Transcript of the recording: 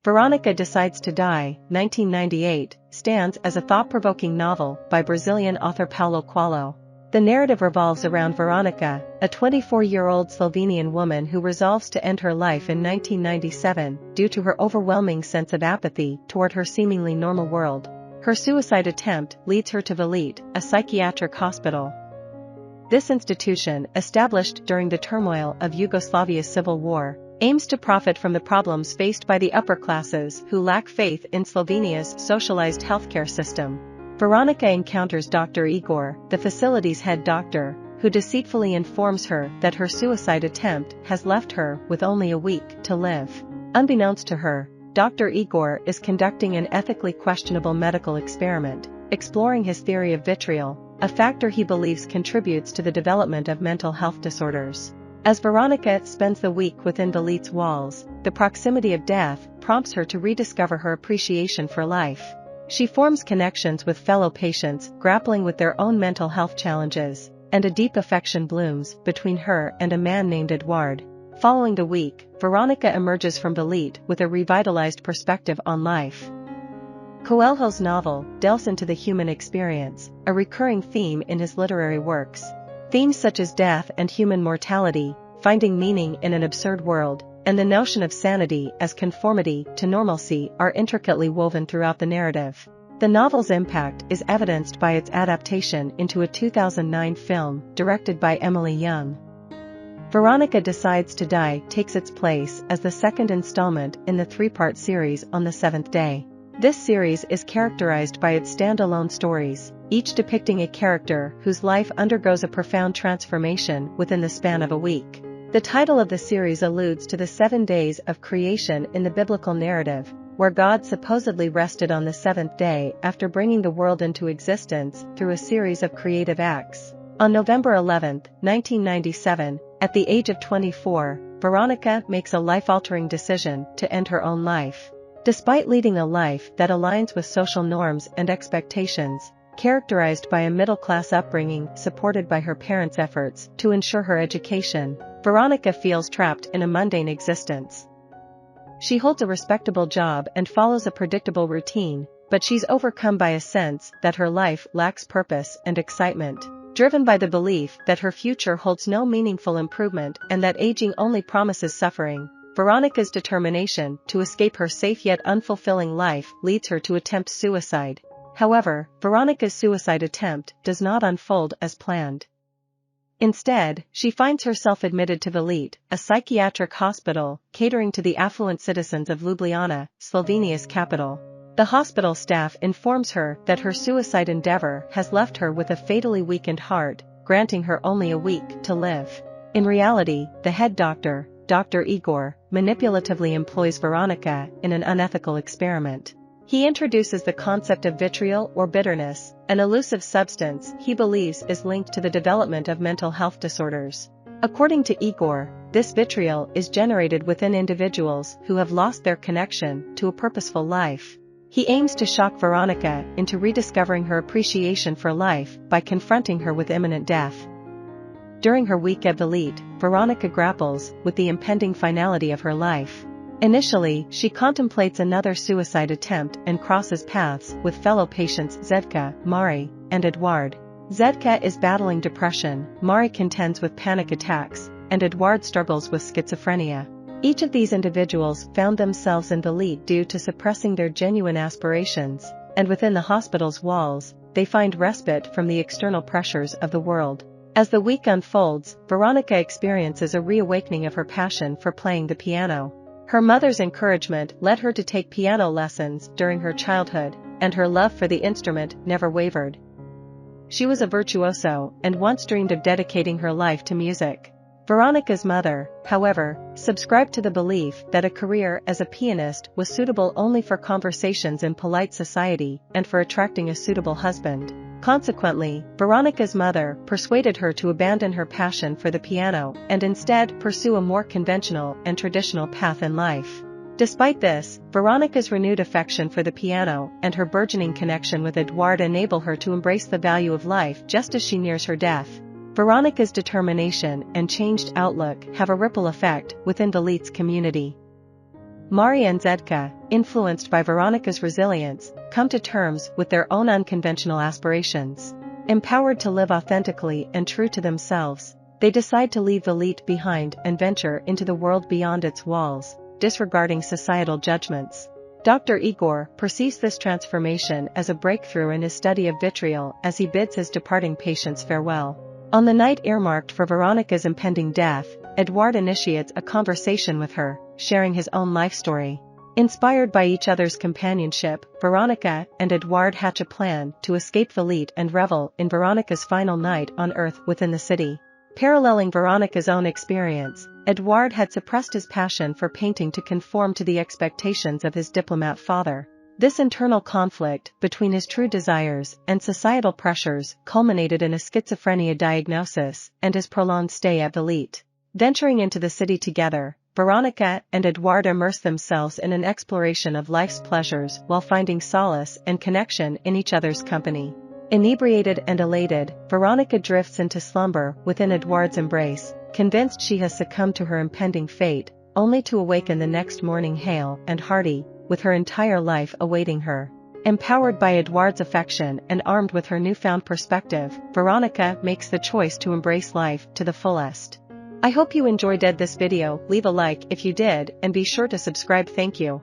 Veronika Decides to Die, 1998, stands as a thought-provoking novel by Brazilian author Paulo Coelho. The narrative revolves around Veronica, a 24-year-old Slovenian woman who resolves to end her life in 1997 due to her overwhelming sense of apathy toward her seemingly normal world. Her suicide attempt leads her to Villette, a psychiatric hospital. This institution, established during the turmoil of Yugoslavia's civil war, aims to profit from the problems faced by the upper classes who lack faith in Slovenia's socialized healthcare system. Veronica encounters Dr. Igor, the facility's head doctor, who deceitfully informs her that her suicide attempt has left her with only a week to live. Unbeknownst to her, Dr. Igor is conducting an ethically questionable medical experiment, exploring his theory of vitriol, a factor he believes contributes to the development of mental health disorders. As Veronica spends the week within Villette's walls, the proximity of death prompts her to rediscover her appreciation for life. She forms connections with fellow patients grappling with their own mental health challenges, and a deep affection blooms between her and a man named Eduard. Following the week, Veronica emerges from Villette with a revitalized perspective on life. Coelho's novel delves into the human experience, a recurring theme in his literary works. Themes such as death and human mortality, finding meaning in an absurd world, and the notion of sanity as conformity to normalcy are intricately woven throughout the narrative. The novel's impact is evidenced by its adaptation into a 2009 film directed by Emily Young. Veronika Decides to Die takes its place as the second installment in the three-part series On the Seventh Day. This series is characterized by its standalone stories, each depicting a character whose life undergoes a profound transformation within the span of a week. The title of the series alludes to the 7 days of creation in the biblical narrative, where God supposedly rested on the seventh day after bringing the world into existence through a series of creative acts. On November 11, 1997, at the age of 24, Veronica makes a life-altering decision to end her own life. Despite leading a life that aligns with social norms and expectations, characterized by a middle-class upbringing supported by her parents' efforts to ensure her education, Veronica feels trapped in a mundane existence. She holds a respectable job and follows a predictable routine, but she's overcome by a sense that her life lacks purpose and excitement. Driven by the belief that her future holds no meaningful improvement and that aging only promises suffering, Veronica's determination to escape her safe yet unfulfilling life leads her to attempt suicide. However, Veronica's suicide attempt does not unfold as planned. Instead, she finds herself admitted to Villette, a psychiatric hospital catering to the affluent citizens of Ljubljana, Slovenia's capital. The hospital staff informs her that her suicide endeavor has left her with a fatally weakened heart, granting her only a week to live. In reality, the head doctor, Dr. Igor, manipulatively employs Veronica in an unethical experiment. He introduces the concept of vitriol or bitterness, an elusive substance he believes is linked to the development of mental health disorders. According to Igor, this vitriol is generated within individuals who have lost their connection to a purposeful life. He aims to shock Veronica into rediscovering her appreciation for life by confronting her with imminent death. During her week at Villette, Veronica grapples with the impending finality of her life. Initially, she contemplates another suicide attempt and crosses paths with fellow patients Zedka, Mari, and Eduard. Zedka is battling depression, Mari contends with panic attacks, and Eduard struggles with schizophrenia. Each of these individuals found themselves in Villette due to suppressing their genuine aspirations, and within the hospital's walls, they find respite from the external pressures of the world. As the week unfolds, Veronica experiences a reawakening of her passion for playing the piano. Her mother's encouragement led her to take piano lessons during her childhood, and her love for the instrument never wavered. She was a virtuoso and once dreamed of dedicating her life to music. Veronica's mother, however, subscribed to the belief that a career as a pianist was suitable only for conversations in polite society and for attracting a suitable husband. Consequently, Veronica's mother persuaded her to abandon her passion for the piano and instead pursue a more conventional and traditional path in life. Despite this, Veronica's renewed affection for the piano and her burgeoning connection with Eduard enable her to embrace the value of life just as she nears her death. Veronica's determination and changed outlook have a ripple effect within Villette's community. Mari and Zedka, influenced by Veronica's resilience, come to terms with their own unconventional aspirations. Empowered to live authentically and true to themselves, they decide to leave Villette behind and venture into the world beyond its walls, disregarding societal judgments. Dr. Igor perceives this transformation as a breakthrough in his study of vitriol as he bids his departing patients farewell. On the night earmarked for Veronica's impending death, Edouard initiates a conversation with her, sharing his own life story. Inspired by each other's companionship, Veronica and Edouard hatch a plan to escape Villette and revel in Veronica's final night on Earth within the city. Paralleling Veronica's own experience, Edouard had suppressed his passion for painting to conform to the expectations of his diplomat father. This internal conflict between his true desires and societal pressures culminated in a schizophrenia diagnosis and his prolonged stay at Villette. Venturing into the city together, Veronica and Edouard immerse themselves in an exploration of life's pleasures while finding solace and connection in each other's company. Inebriated and elated, Veronica drifts into slumber within Edouard's embrace, convinced she has succumbed to her impending fate, only to awaken the next morning hale and hearty, with her entire life awaiting her. Empowered by Edouard's affection and armed with her newfound perspective, Veronica makes the choice to embrace life to the fullest. I hope you enjoyed this video. Leave a like if you did and be sure to subscribe. Thank you.